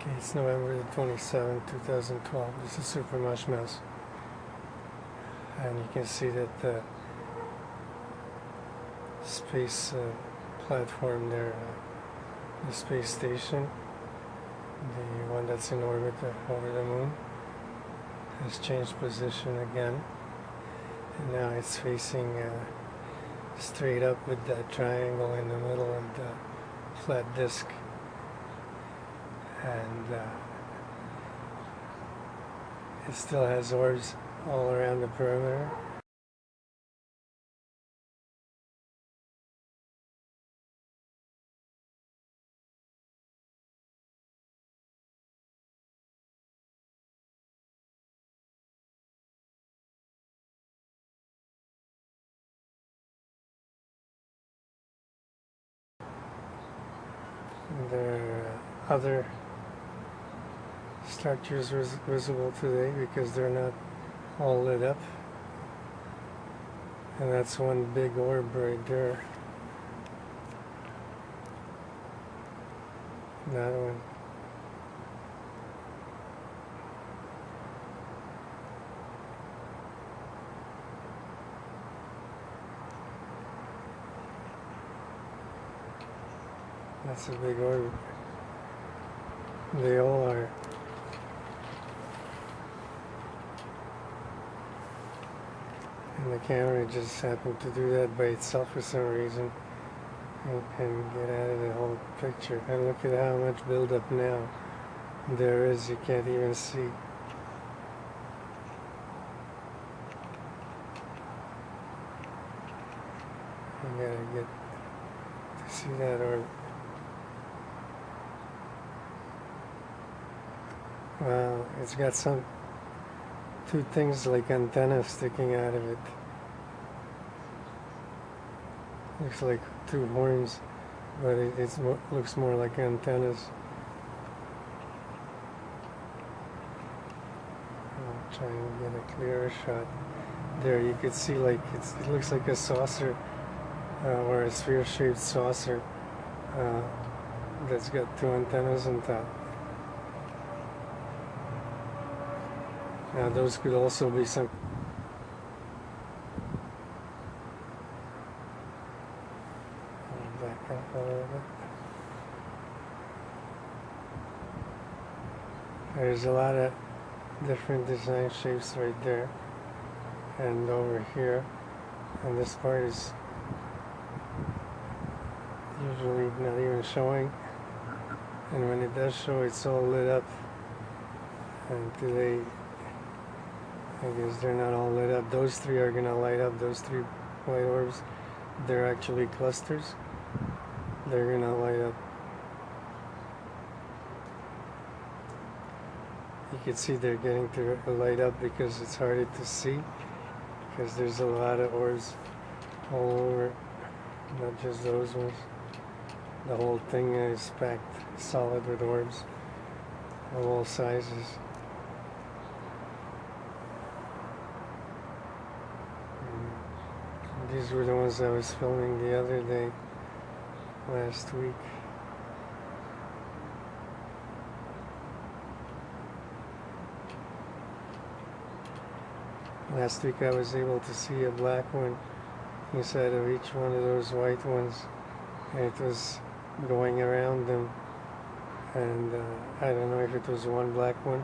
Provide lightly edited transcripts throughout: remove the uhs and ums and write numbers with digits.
Okay, it's November the 27th, 2012. This is Super Mouse. And you can see that the space platform there, the space station, the one that's in orbit over the moon, has changed position again. And now it's facing straight up with that triangle in the middle and the flat disk. And it still has orbs all around the perimeter. There are other structures visible today because they're not all lit up. And that's one big orb right there. That one. That's a big orb. They all are. And the camera just happened to do that by itself for some reason and get out of the whole picture. And look at how much buildup now there is, you can't even see. You gotta get to see that orb. Wow, it's got two things like antennas sticking out of it. Looks like two horns, but it looks more like antennas. I'll try and get a clearer shot. There you could see like it looks like a saucer or a sphere-shaped saucer that's got two antennas on top. Now those could also be some back up a little bit. There's a lot of different design shapes right there and over here, and this part is usually not even showing, and when it does show, it's all lit up. And today I guess they're not all lit up. Those three are gonna light up. Those three white orbs, they're actually clusters. They're gonna light up. You can see they're getting to light up because it's harder to see, because there's a lot of orbs all over, not just those ones. The whole thing is packed solid with orbs of all sizes. These were the ones I was filming the other day, last week. Last week I was able to see a black one inside of each one of those white ones, and it was going around them, and I don't know if it was one black one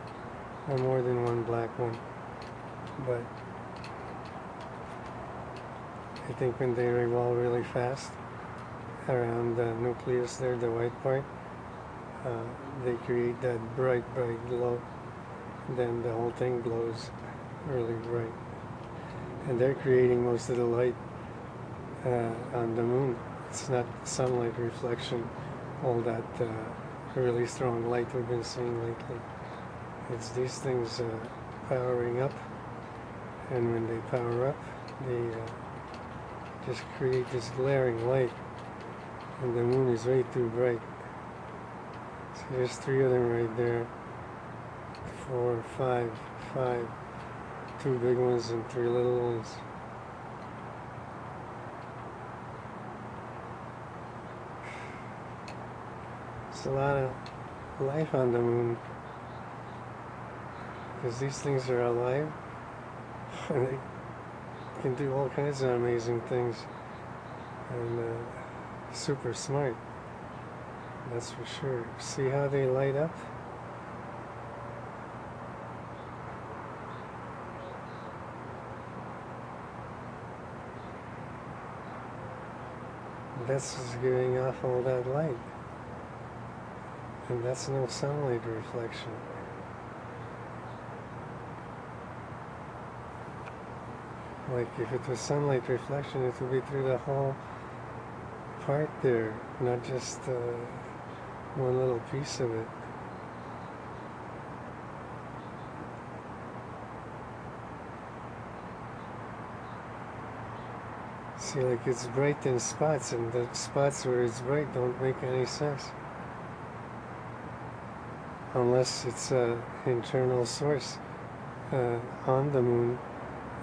or more than one black one, but I think when they revolve really fast around the nucleus there, the white part, they create that bright glow. Then the whole thing glows really bright. And they're creating most of the light on the moon. It's not sunlight reflection, all that really strong light we've been seeing lately. It's these things powering up, and when they power up, they just create this glaring light, and the moon is way too bright. So there's three of them right there, 4, 5, 2 big ones and 3 little ones. It's a life on the moon, because these things are alive and they can do all kinds of amazing things, and super smart, that's for sure. See how they light up? That's just giving off all that light, and that's no sunlight reflection. Like if it was sunlight reflection, it would be through the whole part there, not just one little piece of it. See, like it's bright in spots, and the spots where it's bright don't make any sense. Unless it's an internal source on the moon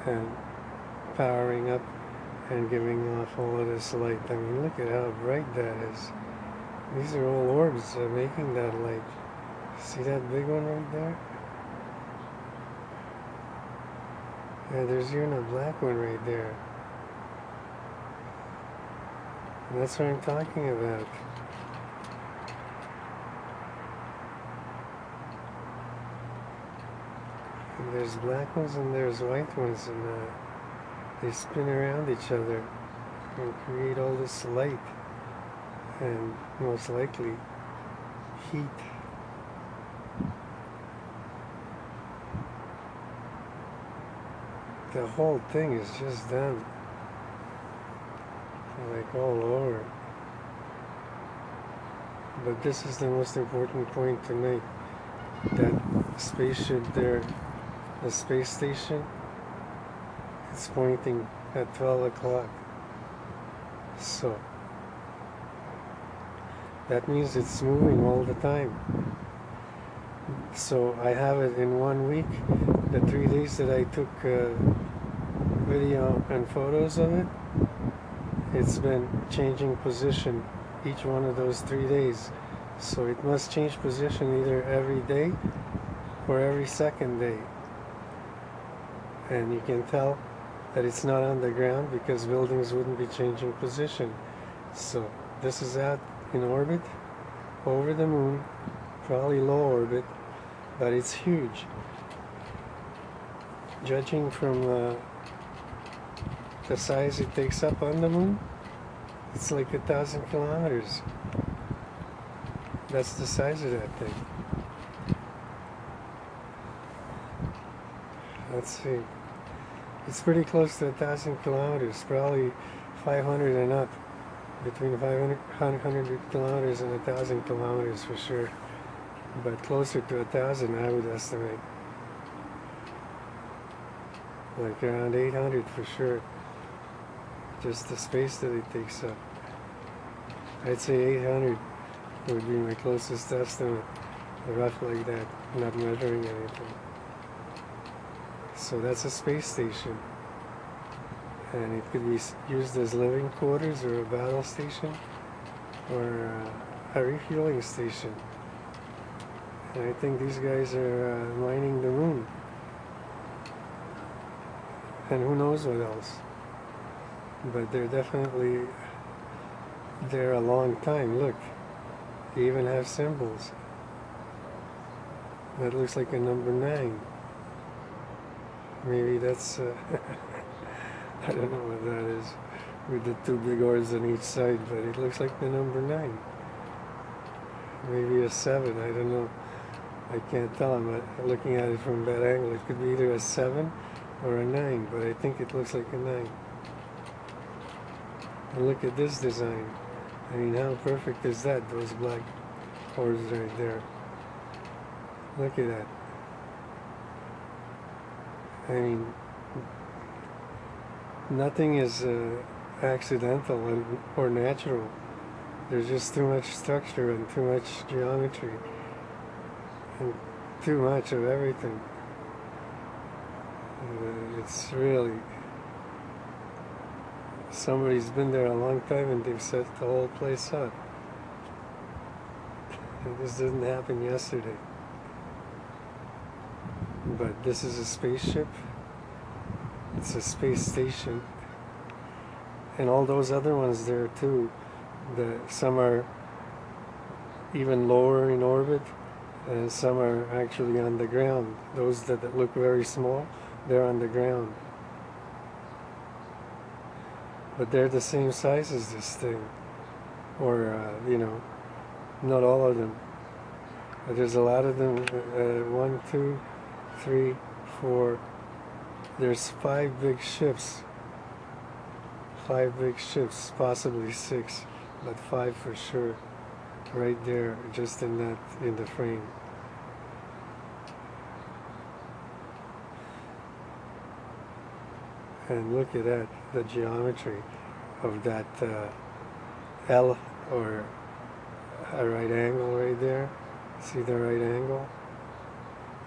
and powering up and giving off all of this light. I mean, look at how bright that is. These are all orbs making that light. See that big one right there? Yeah, there's even a black one right there. And that's what I'm talking about. And there's black ones and there's white ones, and they spin around each other and create all this light, and most likely heat. The whole thing is just done, like all over. But this is the most important point to make. That spaceship there, the space station, it's pointing at 12 o'clock. So that means it's moving all the time. So I have it in 1 week. The 3 days that I took video and photos of it, it's been changing position each one of those 3 days. So it must change position either every day or every second day. And you can tell that it's not on the ground because buildings wouldn't be changing position. So this is out in orbit over the moon, probably low orbit, but it's huge. Judging from the size it takes up on the moon, it's like 1,000 kilometers. That's the size of that thing. Let's see. It's pretty close to 1,000 kilometers, probably 500 and up. Between 500 kilometers and 1,000 kilometers for sure. But closer to 1,000, I would estimate. Like around 800 for sure. Just the space that it takes up. I'd say 800 would be my closest estimate. Rough like that, not measuring anything. So that's a space station. And it could be used as living quarters or a battle station or a refueling station. And I think these guys are mining the moon. And who knows what else. But they're definitely there a long time. Look, they even have symbols. That looks like a number 9. Maybe that's, I don't know what that is, with the 2 big oars on each side, but it looks like the number 9. Maybe a 7, I don't know. I can't tell. I'm not looking at it from that angle. It could be either a 7 or a 9, but I think it looks like a 9. And look at this design. I mean, how perfect is that? Those black oars right there. Look at that. I mean, nothing is accidental or natural. There's just too much structure and too much geometry and too much of everything. It's really, somebody's been there a long time and they've set the whole place up. And this didn't happen yesterday. But this is a spaceship. It's a space station. And all those other ones there too. Some are even lower in orbit, and some are actually on the ground. Those that look very small, they're on the ground. But they're the same size as this thing. Or, not all of them. But there's a lot of them. 1, 2, 3, 4. There's 5 big ships. 5 big ships, possibly 6, but 5 for sure. Right there, just in the frame. And look at that, the geometry of that L, or a right angle right there. See the right angle?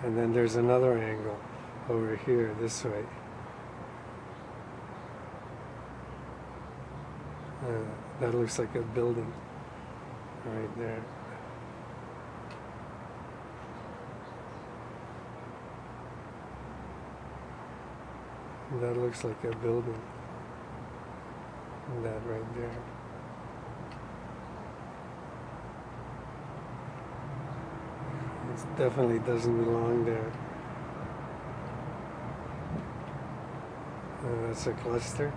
And then there's another angle over here, this way. That looks like a building right there. That looks like a building. That right there. It definitely doesn't belong there. That's a cluster.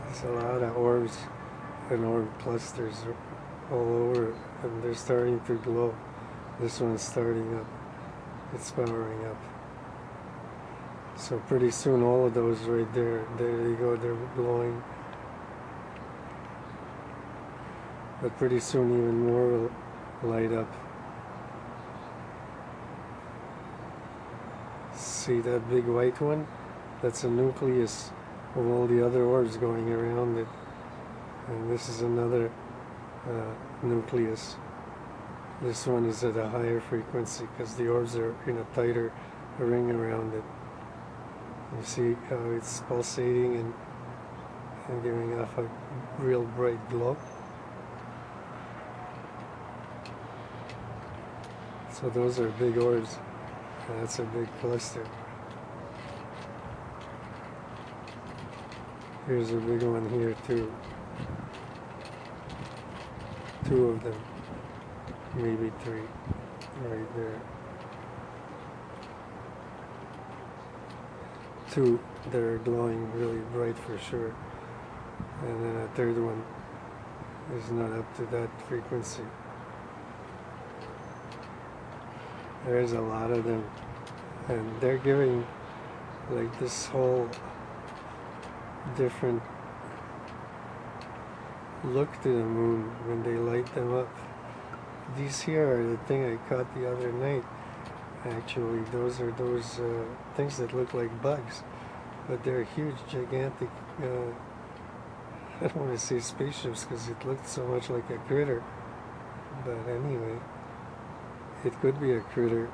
There's a lot of orbs and orb clusters all over, and they're starting to glow. This one's starting up. It's powering up. So pretty soon all of those right there they go, they're glowing. But pretty soon even more will light up. See that big white one? That's a nucleus of all the other orbs going around it. And this is another nucleus. This one is at a higher frequency because the orbs are in a tighter ring around it. You see how it's pulsating and giving off a real bright glow. So those are big orbs. That's a big cluster. Here's a big one here too. 2 of them. Maybe 3. Right there. 2 that are glowing really bright for sure. And then a third one is not up to that frequency. There's a lot of them. And they're giving like this whole different look to the moon when they light them up. These here are the thing I caught the other night. Actually, those are those things that look like bugs, but they're huge, gigantic. I don't want to say spaceships because it looked so much like a critter. But anyway, it could be a critter,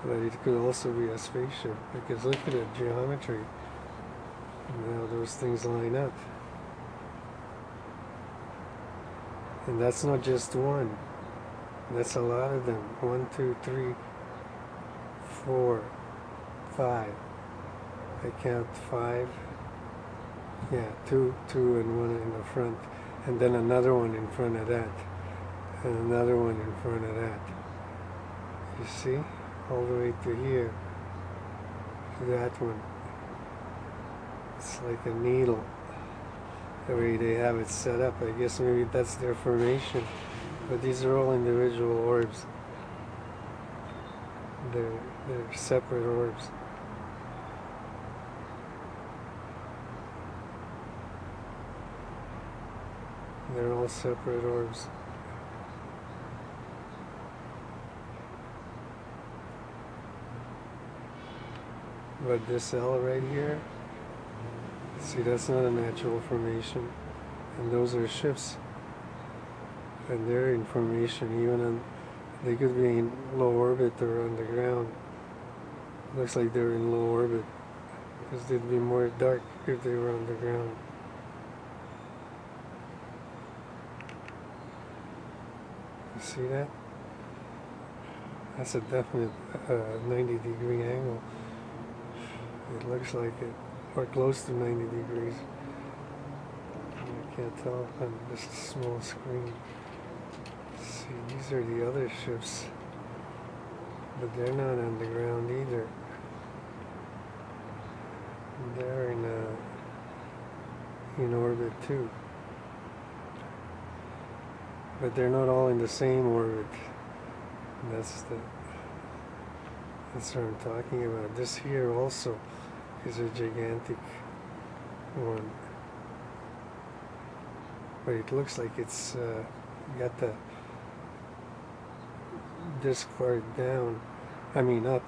but it could also be a spaceship because look at the geometry. Now those things line up. And that's not just one. That's a lot of them. 1, 2, 3, 4, 5. I count 5. Yeah, 2, and 1 in the front. And then another one in front of that. And another one in front of that. You see? All the way to here. That one. It's like a needle. The way they have it set up. I guess maybe that's their formation. But these are all individual orbs. They're separate orbs. They're all separate orbs. But this L right here, see, that's not a natural formation. And those are ships. And they're in formation, even on, they could be in low orbit or on the ground. Looks like they're in low orbit because they'd be more dark if they were on the ground. See that? That's a definite 90-degree angle. It looks like it, or close to 90 degrees. I can't tell on this small screen. See, these are the other ships, but they're not on the ground either. They're in orbit too, but they're not all in the same orbit. That's what I'm talking about. This here also is a gigantic one, but it looks like it's got this part down, I mean up,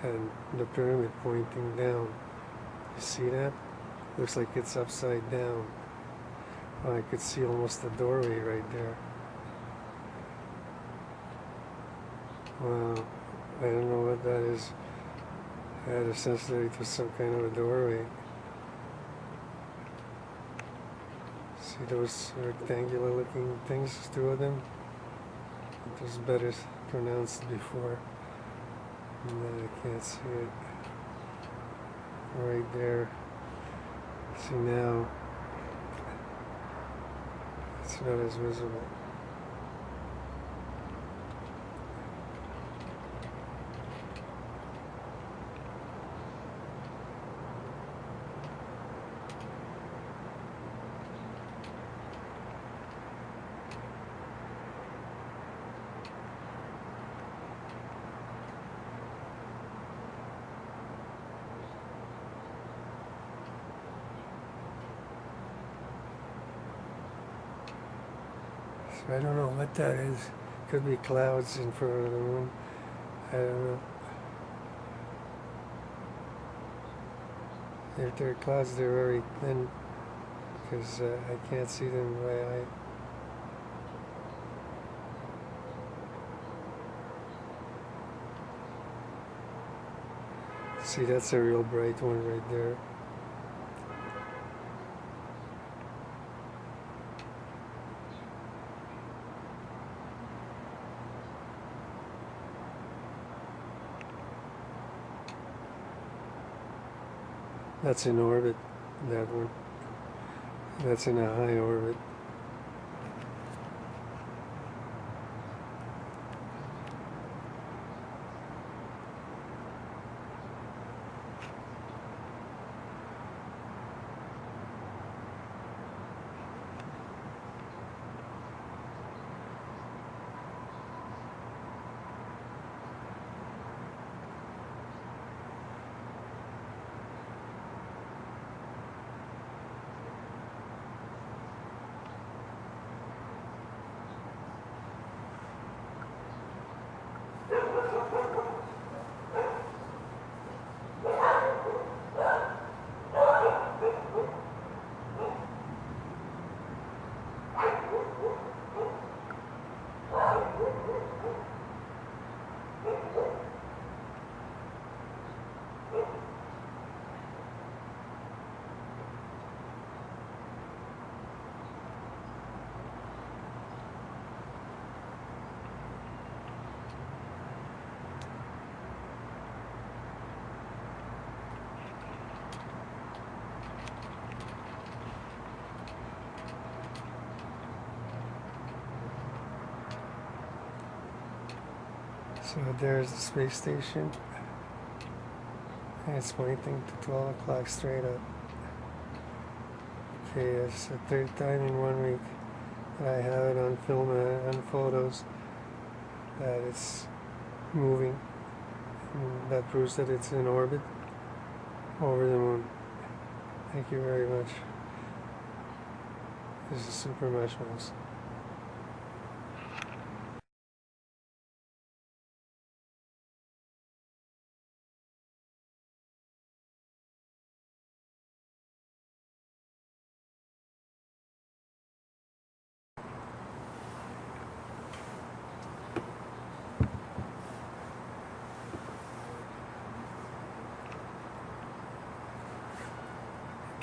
and the pyramid pointing down. You see that? Looks like it's upside down. Oh, I could see almost the doorway right there. Wow, I don't know what that is. I had a sense that it was some kind of a doorway. See those rectangular looking things, two of them? It was better pronounced before. And I can't see it. Right there. See now, it's not as visible. I don't know what that is. Could be clouds in front of the moon. I don't know. If they're clouds, they're very thin because I can't see them by eye. See, that's a real bright one right there. That's in orbit, that one. That's in a high orbit. So there's the space station, and it's pointing to 12 o'clock straight up. Okay, it's the third time in 1 week that I have it on film and photos that it's moving. And that proves that it's in orbit over the moon. Thank you very much. This is Super Marshmallows.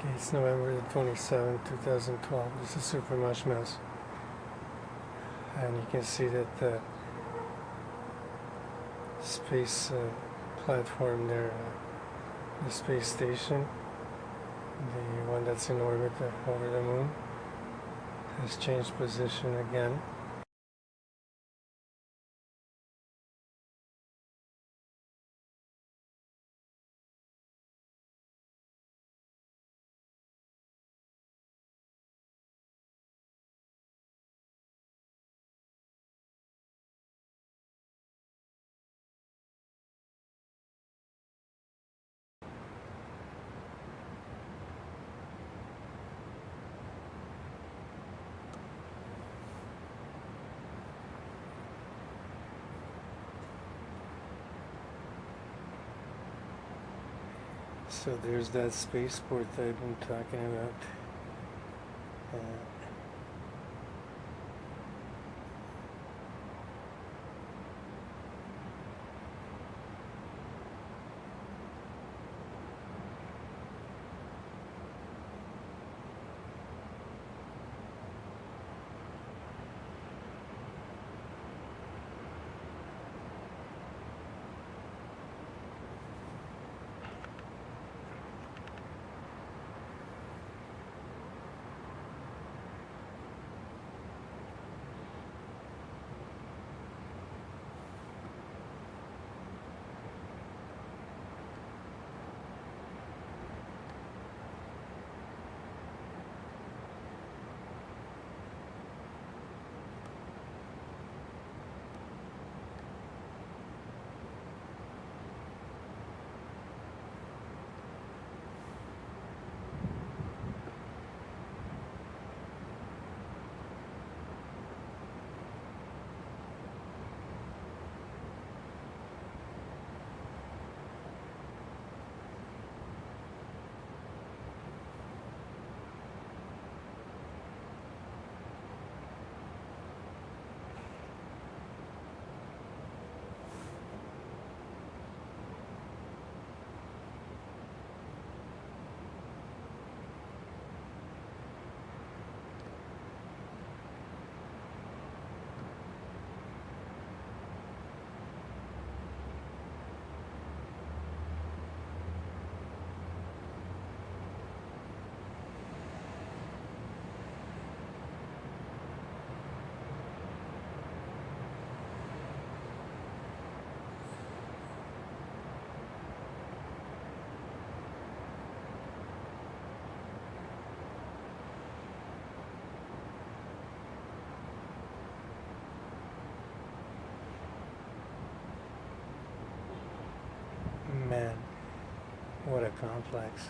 Okay, it's November the 27th, 2012. This is Super Marshmallows. and you can see that the space platform there, the space station, the one that's in orbit over the moon, has changed position again. So there's that spaceport that I've been talking about. Man, what a complex.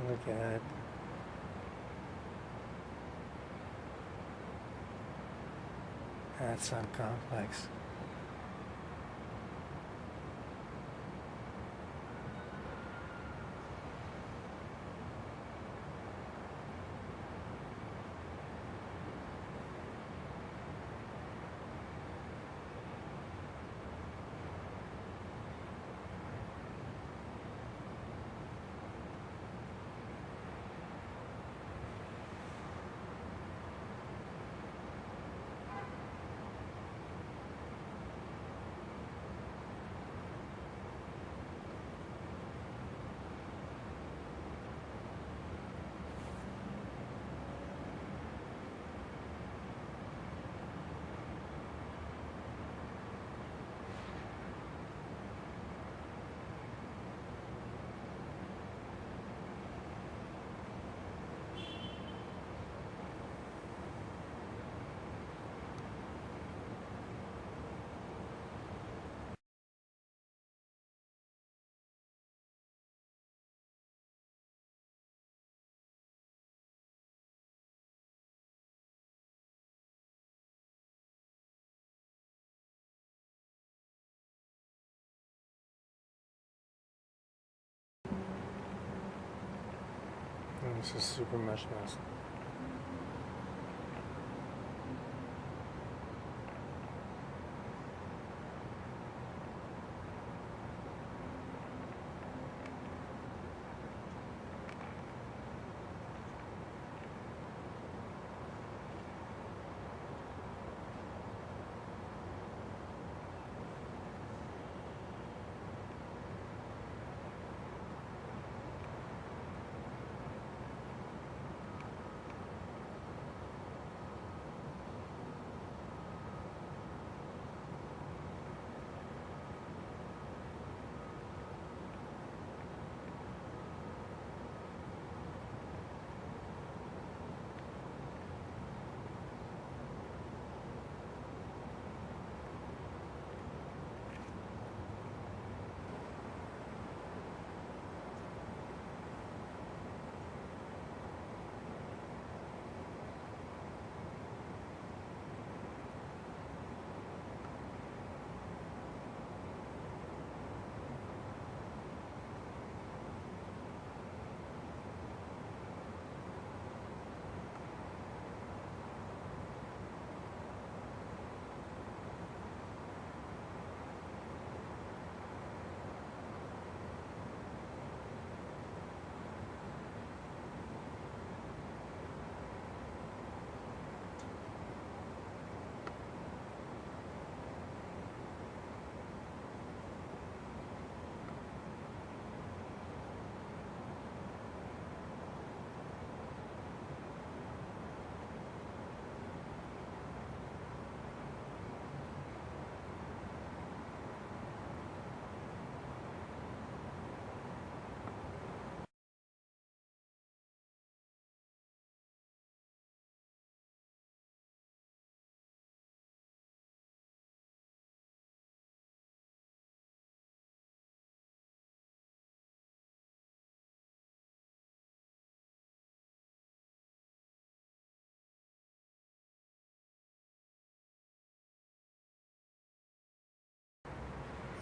Look at that. That's some complex. And this is super much nice.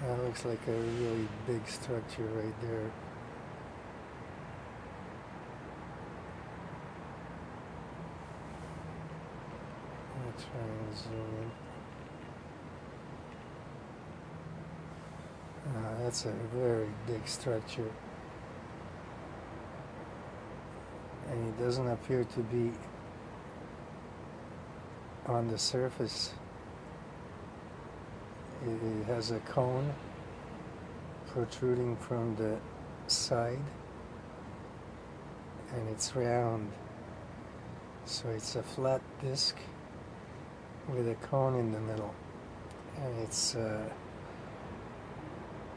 That looks like a really big structure right there. I'll try and zoom in. That's a very big structure. And it doesn't appear to be on the surface. It has a cone protruding from the side, and it's round. So it's a flat disc with a cone in the middle, and it's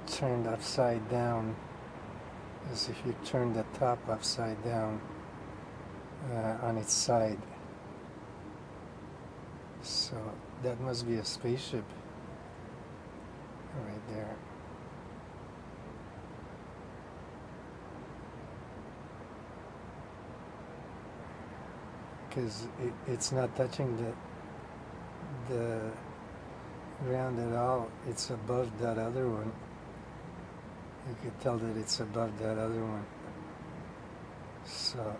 turned upside down, as if you turn the top upside down on its side. So that must be a spaceship right there. Because it's not touching the ground at all. It's above that other one. You could tell that it's above that other one. So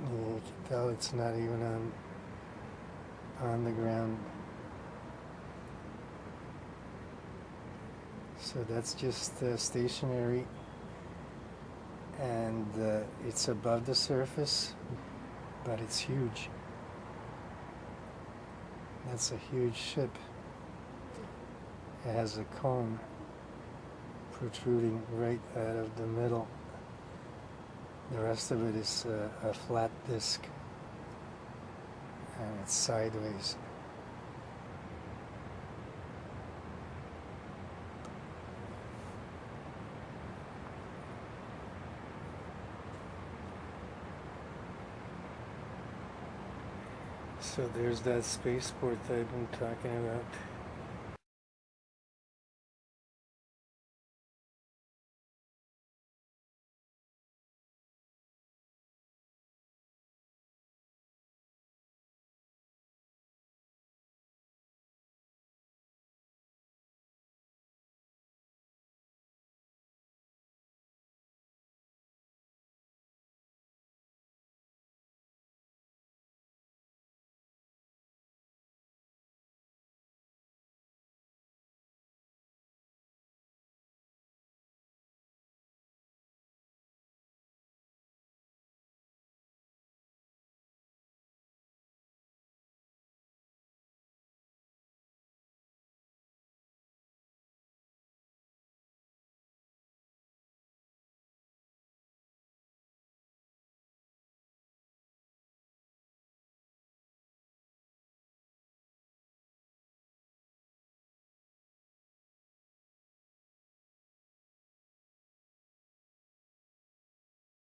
you can tell it's not even on the ground. So that's just stationary, and it's above the surface, but it's huge. That's a huge ship. It has a cone protruding right out of the middle. The rest of it is a flat disc, and it's sideways. So there's that spaceport that I've been talking about.